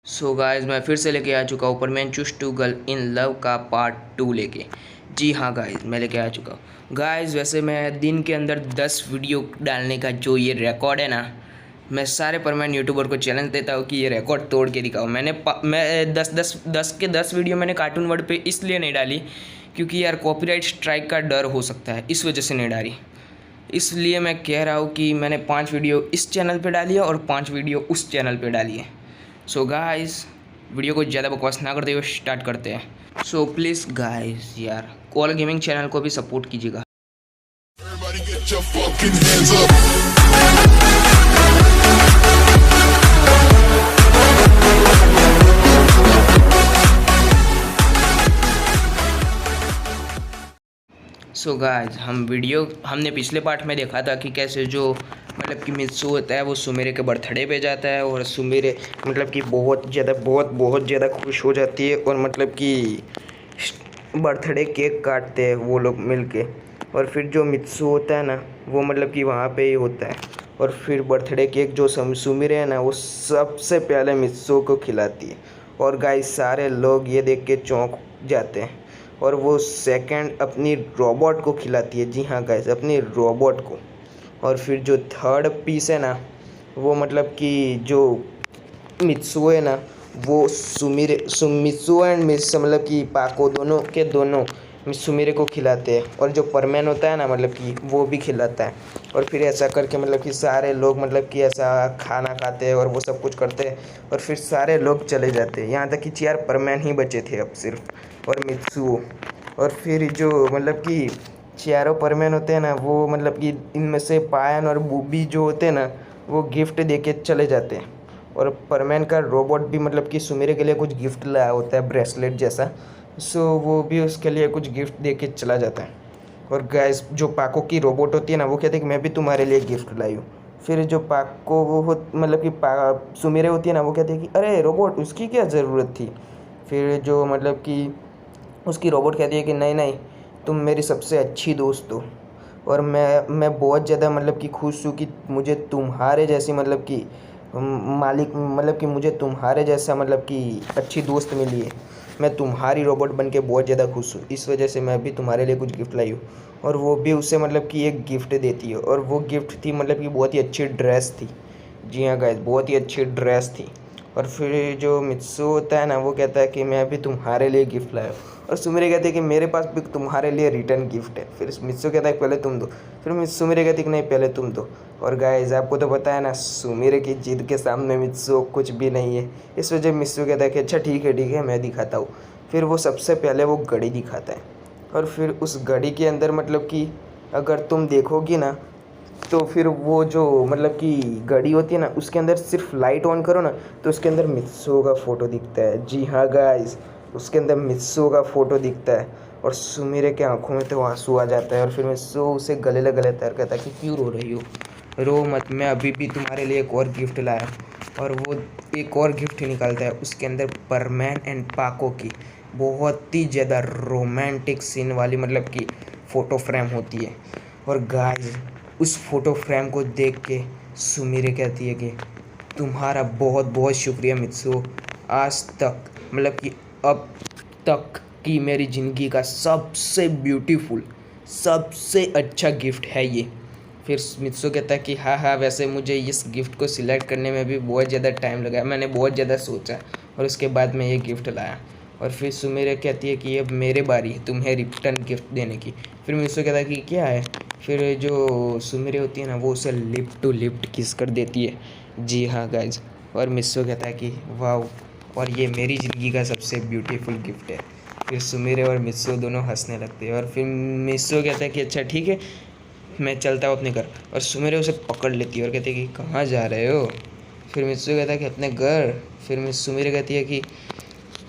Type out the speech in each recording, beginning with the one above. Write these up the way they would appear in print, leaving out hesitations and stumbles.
So guys मैं फिर से लेके आ चुका हूँ परमैन choose two girl in love का पार्ट 2 लेके। जी हाँ गाइस, मैं लेके आ चुका हूँ। गाइस वैसे मैं दिन के अंदर 10 वीडियो डालने का जो ये रिकॉर्ड है ना, मैं सारे परमैन यूट्यूबर को चैलेंज देता हूँ कि ये रिकॉर्ड तोड़ के दिखाओ। मैं 10 वीडियो मैंने कार्टून वर्ड पे इसलिए नहीं डाली क्योंकि यार कॉपीराइट स्ट्राइक का डर हो सकता है, इस वजह से नहीं डाली। इसलिए मैं कह रहा हूँ कि मैंने 5 वीडियो इस चैनल पे डाली है और 5 वीडियो उस चैनल पे डाली है। सो गाइस वीडियो को ज़्यादा बकवास ना करते हुए स्टार्ट करते हैं। सो प्लीज़ गाइस यार कॉल गेमिंग चैनल को भी सपोर्ट कीजिएगा। Everybody get your fucking hands up. So guys हमने पिछले पार्ट में देखा था कि कैसे जो मतलब कि मित्सु होता है वो सुमेरे के बर्थडे पे जाता है और सुमेरे मतलब कि बहुत ज़्यादा खुश हो जाती है और मतलब कि बर्थडे केक काटते हैं वो लोग मिलके। और फिर जो मित्सु होता है ना वो मतलब कि वहाँ पे ही होता है और फिर बर्थडे केक जो सुमिरे है ना वो सबसे पहले मित्सु को खिलाती है। और गाइस सारे लोग ये देख के चौंक जाते हैं और वो सेकंड अपनी रोबोट को खिलाती है। जी हाँ गाइस, अपनी रोबोट को। और फिर जो थर्ड पीस है ना वो मतलब कि जो मित्सु है ना वो मित्सु एंड मिस मतलब कि पाको दोनों के दोनों सुमिरे को खिलाते हैं और जो परमैन होता है ना मतलब कि वो भी खिलाता है। और फिर ऐसा करके मतलब कि सारे लोग मतलब कि ऐसा खाना खाते हैं और वो सब कुछ करते हैं और फिर सारे लोग चले जाते हैं, यहाँ तक कि 4 परमैन ही बचे थे अब सिर्फ और मित्सु। और फिर जो मतलब कि चारों परमैन होते हैं ना वो मतलब कि इनमें से पायन और बूबी जो होते हैं ना वो गिफ्ट दे के चले जाते हैं। और परमैन का रोबोट भी मतलब कि सुमेरे के लिए कुछ गिफ्ट लाया होता है ब्रेसलेट जैसा, सो वो भी उसके लिए कुछ गिफ्ट दे के चला जाता है। और गैस जो पाको की रोबोट होती है ना वो कहते हैं कि मैं भी तुम्हारे लिए गिफ्ट लाई हूँ। फिर जो पाको वो मतलब कि सुमेरे होती है ना वो कहते हैं कि अरे रोबोट उसकी क्या ज़रूरत थी। फिर जो मतलब कि उसकी रोबोट कहती है कि नहीं नहीं, तुम मेरी सबसे अच्छी दोस्त हो और मैं बहुत ज़्यादा मतलब कि खुश हूँ कि मुझे तुम्हारे जैसी मतलब कि मालिक मतलब कि मुझे तुम्हारे जैसा मतलब कि अच्छी दोस्त मिली है। मैं तुम्हारी रोबोट बन के बहुत ज़्यादा खुश हूँ, इस वजह से मैं भी तुम्हारे लिए कुछ गिफ्ट लाई हूँ। और वो भी उसे मतलब कि एक गिफ्ट देती है और वो गिफ्ट थी मतलब कि बहुत ही अच्छी ड्रेस थी। जी हाँ गाइस, बहुत ही अच्छी ड्रेस थी। और फिर जो मित्सु होता है ना वो कहता है कि मैं भी तुम्हारे लिए गिफ्ट लाया हूँ और सुमेरे कहते हैं कि मेरे पास भी तुम्हारे लिए रिटर्न गिफ्ट है। फिर मित्सु कहता है पहले तुम दो, फिर सुमेरे कहती है कि नहीं पहले तुम दो। और गाइस आपको तो पता है ना सुमेरे की जिद के सामने मित्सु कुछ भी नहीं है, इस वजह मित्सु कहता है कि अच्छा ठीक है मैं दिखाता हूँ। फिर वो सबसे पहले वो घड़ी दिखाता है और फिर उस घड़ी के अंदर मतलब कि अगर तुम देखोगी ना तो फिर वो जो मतलब कि घड़ी होती है ना उसके अंदर सिर्फ लाइट ऑन करो ना तो उसके अंदर मित्सु का फ़ोटो दिखता है। जी हाँ गाइस, उसके अंदर मित्सु का फ़ोटो दिखता है और सुमिरे के आंखों में तो आंसू आ जाता है। और फिर मित्सु उसे गले लगा लेता है, कहता है कि क्यों रो रही हो, रो मत, मैं अभी भी तुम्हारे लिए एक और गिफ्ट लाया। और वो एक और गिफ्ट निकालता है, उसके अंदर परमैन एंड पाको की बहुत ही ज़्यादा रोमांटिक सीन वाली मतलब कि फ़ोटो फ्रेम होती है। और गाइस उस फोटो फ्रेम को देख के सुमिरे कहती है कि तुम्हारा बहुत बहुत शुक्रिया मित्सु, आज तक मतलब कि अब तक की मेरी ज़िंदगी का सबसे ब्यूटीफुल सबसे अच्छा गिफ्ट है ये। फिर मित्सु कहता है कि हाँ वैसे मुझे इस गिफ्ट को सिलेक्ट करने में भी बहुत ज़्यादा टाइम लगा, मैंने बहुत ज़्यादा सोचा और उसके बाद मैं ये गिफ्ट लाया। और फिर सुमेरे कहती है कि अब मेरे बारी है तुम्हें रिटर्न गिफ्ट देने की। फिर मित्सु कहता है कि क्या है। फिर जो सुमेरे होती है ना वो उसे लिप टू लिप किस कर देती है। जी हाँ गाइज, और मित्सु कहता है कि वाह और ये मेरी ज़िंदगी का सबसे ब्यूटीफुल गिफ्ट है। फिर सुमेरे और मित्सु दोनों हंसने लगते हैं और फिर मित्सु कहता है कि अच्छा ठीक है मैं चलता हूँ अपने घर। और सुमेरे उसे पकड़ लेती है और कहती है कि कहाँ जा रहे हो। फिर मित्सु कहता है कि अपने घर। फिर सुमेरे कहती है कि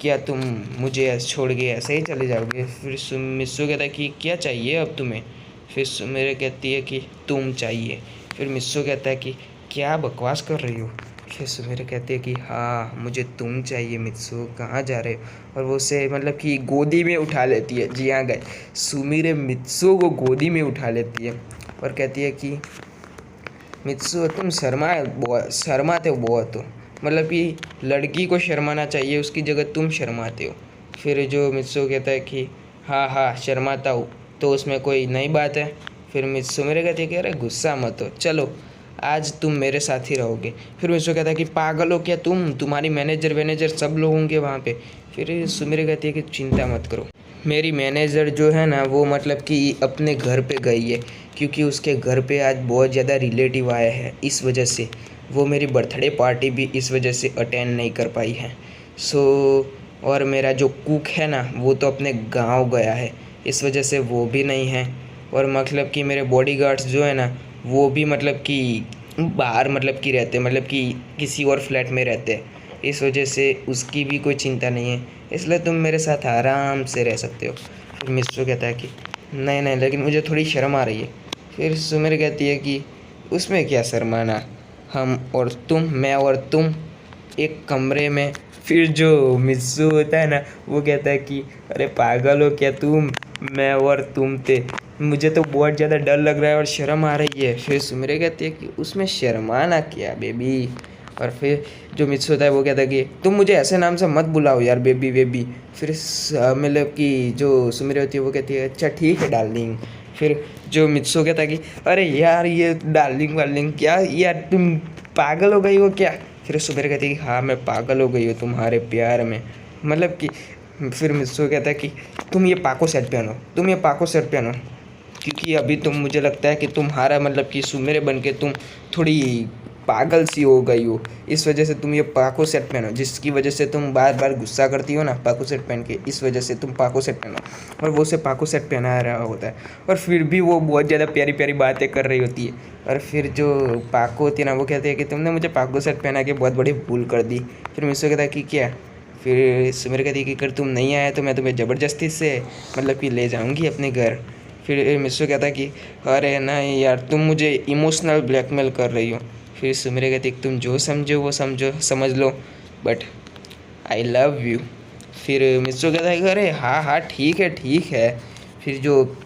क्या तुम मुझे ऐसे छोड़ के ऐसे ही चले जाओगे। फिर मित्सु कहता है कि क्या चाहिए अब तुम्हें। फिर सुमेरे कहती है कि तुम चाहिए। फिर मित्सु कहता है कि क्या बकवास कर रही हो। फिर सुमेरे कहती है कि हाँ मुझे तुम चाहिए मित्सु, कहाँ जा रहे हो। और वो उसे मतलब कि गोदी में उठा लेती है। जी हाँ गए, सुमेरे मित्सु को गोदी में उठा लेती है और कहती है कि मित्सु तुम शर्माते हो बहुत हो, मतलब कि लड़की को शर्माना चाहिए, उसकी जगह तुम शर्माते हो। फिर जो मित्सु कहता है कि हाँ हाँ शर्माता हूँ, तो उसमें कोई नई बात है। फिर मित्सु मेरे कहती है कि अरे गुस्सा मत हो, चलो आज तुम मेरे साथ ही रहोगे। फिर मित्सु कहता है कि पागल हो क्या तुम, तुम्हारी मैनेजर सब लोग होंगे वहाँ पे। फिर सुमिरे कहती है कि चिंता मत करो, मेरी मैनेजर जो है ना वो मतलब कि अपने घर पे गई है, क्योंकि उसके घर पे आज बहुत ज़्यादा रिलेटिव आए हैं, इस वजह से वो मेरी बर्थडे पार्टी भी इस वजह से अटेंड नहीं कर पाई है। और मेरा जो कुक है ना वो तो अपने गांव गया है, इस वजह से वो भी नहीं है। और मतलब कि मेरे बॉडीगार्ड्स जो है ना वो भी मतलब कि बाहर मतलब कि रहते, मतलब कि किसी और फ्लैट में रहते हैं, इस वजह से उसकी भी कोई चिंता नहीं है, इसलिए तुम मेरे साथ आराम से रह सकते हो। फिर मिस्टर कहता है कि नहीं नहीं, लेकिन मुझे थोड़ी शर्म आ रही है। फिर सुमिर कहती है कि उसमें क्या शर्माना, हम और तुम, मैं और तुम एक कमरे में। फिर जो मिस्सू होता है ना वो कहता है कि अरे पागल हो क्या तुम, मैं और तुम थे, मुझे तो बहुत ज़्यादा डर लग रहा है और शर्म आ रही है। फिर सुमिरे कहती है कि उसमें शर्माना क्या बेबी। और फिर जो मिस्सू होता है वो कहता है कि तुम मुझे ऐसे नाम से मत बुलाओ यार बेबी बेबी। फिर मतलब कि जो सुमिरे होती है वो कहती है अच्छा ठीक है डार्लिंग। फिर जो मित्सु कहता है कि अरे यार ये डार्लिंग वार्लिंग क्या यार, तुम पागल हो गई हो क्या। फिर सुबेर कहती है कि हाँ मैं पागल हो गई हूँ तुम्हारे प्यार में, मतलब कि। फिर मित्सु कहता है कि तुम ये पाको सेट पहनो, तुम ये पाको सेट पहनो, क्योंकि अभी तुम, मुझे लगता है कि तुम्हारा मतलब कि सुमेरे बन के तुम थोड़ी पागल सी हो गई हो, इस वजह से तुम ये पाको सेट पहनो, जिसकी वजह से तुम बार बार गुस्सा करती हो ना पाको सेट पहन के, इस वजह से तुम पाको सेट पहनो। और वो उसे पाको सेट पहना रहा होता है, और फिर भी वो बहुत ज़्यादा प्यारी प्यारी बातें कर रही होती है। और फिर जो पाको होती है ना वो कहती है कि तुमने मुझे पाको सेट पहना के बहुत बड़ी भूल कर दी। फिर मिस्सो कहता है कि क्या। फिर सुमेर कहती है कि अगर तुम नहीं आए तो मैं तुम्हें ज़बरदस्ती से मतलब कि ले जाऊँगी अपने घर। फिर मिस्सो कहता है कि अरे नहीं यार तुम मुझे इमोशनल ब्लैकमेल कर रही हो। फिर सुमिरे कहती तुम जो समझो वो समझ लो, बट आई लव यू। फिर मिस्सो कहता है अरे हाँ हाँ ठीक है ठीक है। फिर जो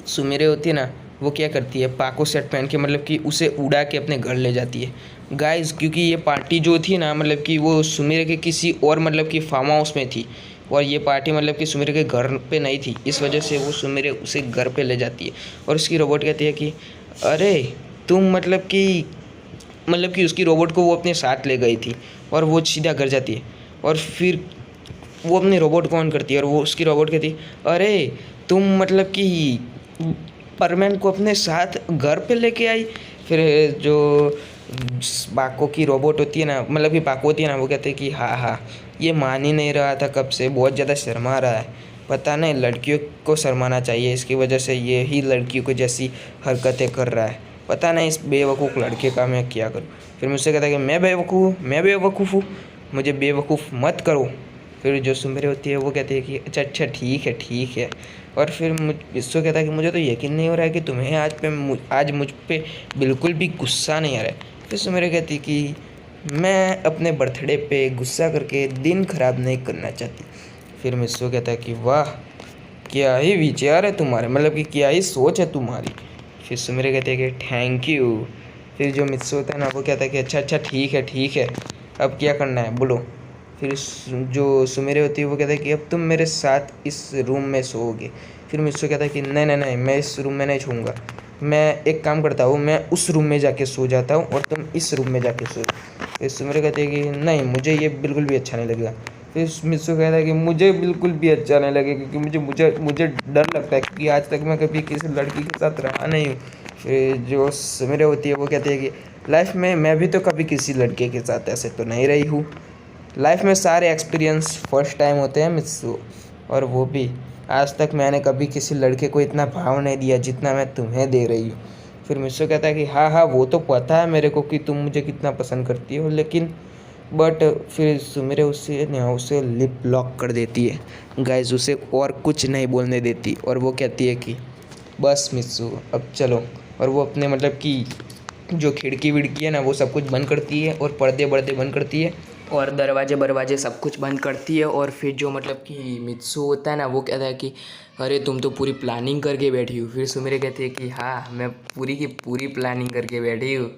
सुमिरे होती है ना वो क्या करती है, पाको सेट पहन के मतलब कि उसे उड़ा के अपने घर ले जाती है गाइस, क्योंकि ये पार्टी जो थी ना मतलब कि वो सुमिरे के किसी और मतलब कि फार्म हाउस में थी, और ये पार्टी मतलब कि सुमिरे के घर पे नहीं थी, इस वजह से वो सुमिरे उसे घर पे ले जाती है। और उसकी रोबोट कहती है कि अरे तुम मतलब कि उसकी रोबोट को वो अपने साथ ले गई थी, और वो सीधा घर जाती है। और फिर वो अपनी रोबोट को ऑन करती है, और वो उसकी रोबोट कहती है अरे तुम मतलब कि परमैन को अपने साथ घर पे लेके आई। फिर जो बाको की रोबोट होती है ना मतलब कि बाको होती है ना वो कहते हैं कि हाँ हाँ ये मान ही नहीं रहा था, कब से बहुत ज़्यादा शर्मा रहा है, पता नहीं लड़कियों को शर्माना चाहिए, इसकी वजह से ये ही लड़कियों को जैसी हरकतें कर रहा है, पता नहीं इस बेवकूफ़ लड़के का मैं क्या करूँ। फिर मुझसे कहता है कि मैं बेवकूफ़ हूँ, मुझे बेवकूफ़ मत करो। फिर जो सुमेरे होती है वो कहती है कि अच्छा ठीक है। और फिर इसको कहता है कि मुझे तो यकीन नहीं हो रहा है कि तुम्हें आज मुझ पे बिल्कुल भी गुस्सा नहीं आ रहा है। फिर सुमेरे कहती कि मैं अपने बर्थडे पे गुस्सा करके दिन ख़राब नहीं करना चाहती। फिर मिस्सो कहता है कि वाह क्या ही विचार है तुम्हारे, मतलब कि क्या ही सोच है तुम्हारी। फिर सुमेरे कहते हैं कि थैंक यू। फिर जो मिस्सो होता है ना वो कहता है कि अच्छा ठीक है अब क्या करना है बोलो। फिर जो सुमेरे होती है वो कहता है कि अब तुम मेरे साथ इस रूम में सोओगे। फिर मिस्सो कहता है कि नहीं मैं इस रूम में नहीं सोऊंगा, मैं एक काम करता हूँ, मैं उस रूम में जाके सो जाता हूँ और तुम इस रूम में जाके सो। फिर सुमेरे कहते हैं कि नहीं मुझे ये बिल्कुल भी अच्छा नहीं लगेगा। फिर मिस्सो कहता है कि मुझे बिल्कुल भी अच्छा नहीं लगेगा, क्योंकि मुझे डर लगता है, क्योंकि आज तक मैं कभी किसी लड़की के साथ रहा नहीं हूँ। फिर जो सुमेरे होती है वो कहती है कि लाइफ में मैं भी तो कभी किसी लड़के के साथ ऐसे तो नहीं रही हूँ, लाइफ में सारे एक्सपीरियंस फर्स्ट टाइम होते हैं मिस्सू, और वो भी आज तक मैंने कभी किसी लड़के को इतना भाव नहीं दिया जितना मैं तुम्हें दे रही हूँ। फिर मिस्सू कहता है कि हाँ वो तो पता है मेरे को कि तुम मुझे कितना पसंद करती हो, लेकिन बट फिर सुमेरे उसे लिप लॉक कर देती है गाइस, उसे और कुछ नहीं बोलने देती, और वो कहती है कि बस मिस्सू अब चलो। और वो अपने मतलब कि जो खिड़की विड़की है ना वो सब कुछ बंद करती है और पर्दे बंद करती है, और दरवाजे बरवाजे सब कुछ बंद करती है। और फिर जो मतलब कि मित्सु होता है ना, वो कहता है कि अरे तुम तो पूरी प्लानिंग करके बैठी हो। फिर सुमिरे कहती है कि हाँ मैं पूरी की पूरी प्लानिंग करके बैठी हूँ,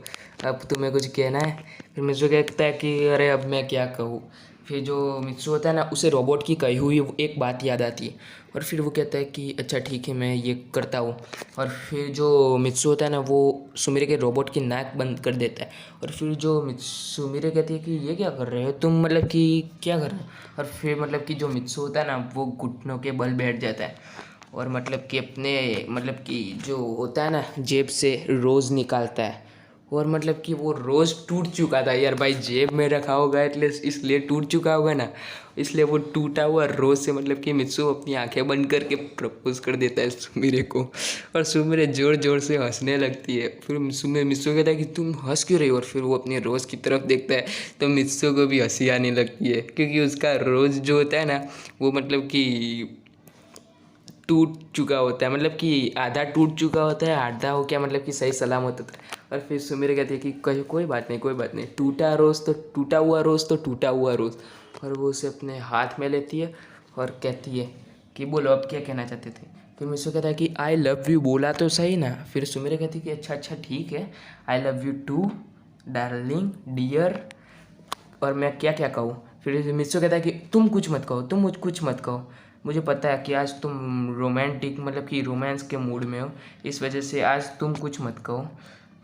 अब तुम्हें कुछ कहना है। फिर मित्सु कहता है कि अरे अब मैं क्या कहूँ। फिर जो मित्सु होता है ना, उसे रोबोट की कही हुई एक बात याद आती है। और फिर वो कहता है कि अच्छा ठीक है मैं ये करता हूँ। और फिर जो मित्सु होता है ना, वो सुमिरे के रोबोट की नाक बंद कर देता है। और फिर जो सुमिरे कहती है कि ये क्या कर रहे हो तुम, मतलब कि क्या कर रहे हो। और फिर मतलब कि जो मित्सु होता है ना, वो घुटनों के बल बैठ जाता है। और मतलब कि अपने मतलब कि जो होता है ना, जेब से रोज़ निकालता है। और मतलब कि वो रोज़ टूट चुका था यार भाई, जेब में रखा होगा इसलिए टूट चुका होगा ना, इसलिए वो टूटा हुआ रोज़ से मतलब कि मित्सु अपनी आंखें बंद करके प्रपोज कर देता है सुमिरे को। और सुमिरे ज़ोर ज़ोर से हंसने लगती है। फिर मित्सु कहता है कि तुम हंस क्यों रही हो। और फिर वो अपनी रोज़ की तरफ देखता है तो मित्सु को भी हंसी आने लगती है, क्योंकि उसका रोज़ जो होता है ना, वो मतलब कि टूट चुका होता है, मतलब कि आधा टूट चुका होता है, आधा हो क्या मतलब कि सही सलामत होता है। और फिर सुमिर कहती है कि कोई बात नहीं, कोई बात नहीं, टूटा रोज़ तो टूटा हुआ रोज़ तो टूटा हुआ रोज़। और वो उसे अपने हाथ में लेती है और कहती है कि बोलो अब क्या कहना चाहते थे। फिर मिसो कहता है कि आई लव यू बोला तो सही ना। फिर सुमिर कहती है कि अच्छा अच्छा ठीक है, I love you too darling dear, और मैं क्या क्या कहूँ। फिर मिसो कहता है कि तुम कुछ मत कहो, तुम मुझ कुछ मत कहो, मुझे पता है कि आज तुम रोमांटिक मतलब कि रोमांस के मूड में हो, इस वजह से आज तुम कुछ मत कहो।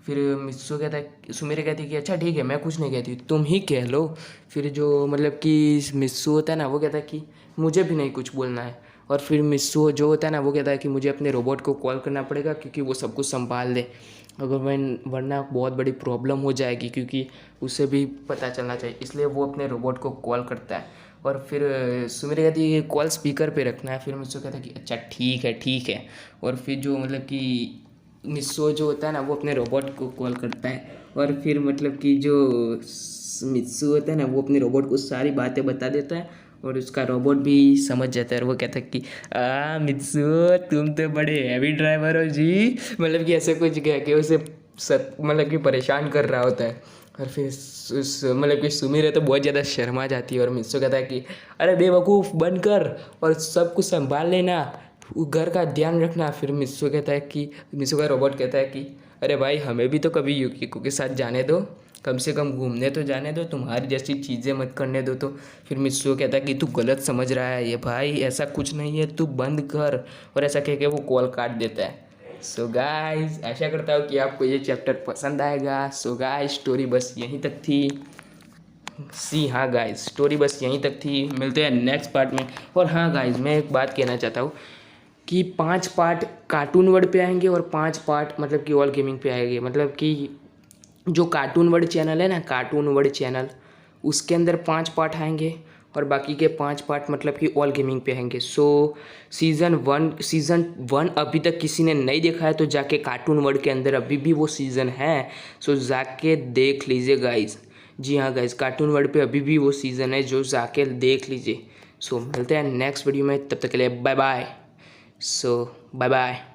फिर मिसो कहता है, सुमेरे कहती है कि अच्छा ठीक है मैं कुछ नहीं कहती, तुम ही कह लो। फिर जो मतलब कि मिसो होता है ना, वो कहता है कि मुझे भी नहीं कुछ बोलना है। और फिर मिसो जो होता है ना, वो कहता है कि मुझे अपने रोबोट को कॉल करना पड़ेगा क्योंकि वो सब कुछ संभाल ले, अगर वरना बहुत बड़ी प्रॉब्लम हो जाएगी, क्योंकि उसे भी पता चलना चाहिए। इसलिए वो अपने रोबोट को कॉल करता है। और फिर सुमिर कहती है कॉल स्पीकर पे रखना है। फिर मिस्सो कहता है कि अच्छा ठीक है ठीक है। और फिर जो मतलब कि मिस्सो जो होता है ना, वो अपने रोबोट को कॉल करता है। और फिर मतलब कि जो मित्सु होता है ना, वो अपने रोबोट को सारी बातें बता देता है। और उसका रोबोट भी समझ जाता है और वो कहता है कि मित्सु तुम तो बड़े हैवी ड्राइवर हो जी, मतलब कि ऐसे कुछ कह के उसे मतलब कि परेशान कर रहा होता है। और फिर मतलब कि सुमिर है तो बहुत ज़्यादा शर्मा जाती है। और मित्सु कहता है कि अरे बेवकूफ़ बंद कर और सब कुछ संभाल लेना, घर का ध्यान रखना। फिर मित्सु कहता है कि मित्सु का रोबोट कहता है कि अरे भाई हमें भी तो कभी युकिको के साथ जाने दो, कम से कम घूमने तो जाने दो, तुम्हारी जैसी चीज़ें मत करने दो। तो फिर मित्सु कहता है कि तू गलत समझ रहा है ये भाई, ऐसा कुछ नहीं है, तू बंद कर। और ऐसा कह के वो कॉल काट देता है। सो गाइस, आशा करता हूँ कि आपको ये चैप्टर पसंद आएगा। सो गाइस, स्टोरी बस यहीं तक थी। हाँ गाइस, स्टोरी बस यहीं तक थी, मिलते हैं नेक्स्ट पार्ट में। और हाँ गाइस, मैं एक बात कहना चाहता हूँ कि 5 पार्ट कार्टून वर्ल्ड पे आएंगे और 5 पार्ट मतलब कि ऑल गेमिंग पे आएंगे। मतलब कि जो कार्टून वर्ल्ड चैनल है ना, कार्टून वर्ल्ड चैनल, उसके अंदर 5 पार्ट आएंगे और बाकी के 5 पार्ट मतलब कि ऑल गेमिंग पे आएंगे। सो सीज़न 1 अभी तक किसी ने नहीं देखा है तो जाके कार्टून वर्ल्ड के अंदर अभी भी वो सीज़न है, सो जाके देख लीजिए गाइज। जी हाँ गाइज, कार्टून वर्ल्ड पे अभी भी वो सीज़न है, जो जाके देख लीजिए। सो मिलते हैं नेक्स्ट वीडियो में, तब तक के लिए बाय बाय। सो बाय बाय।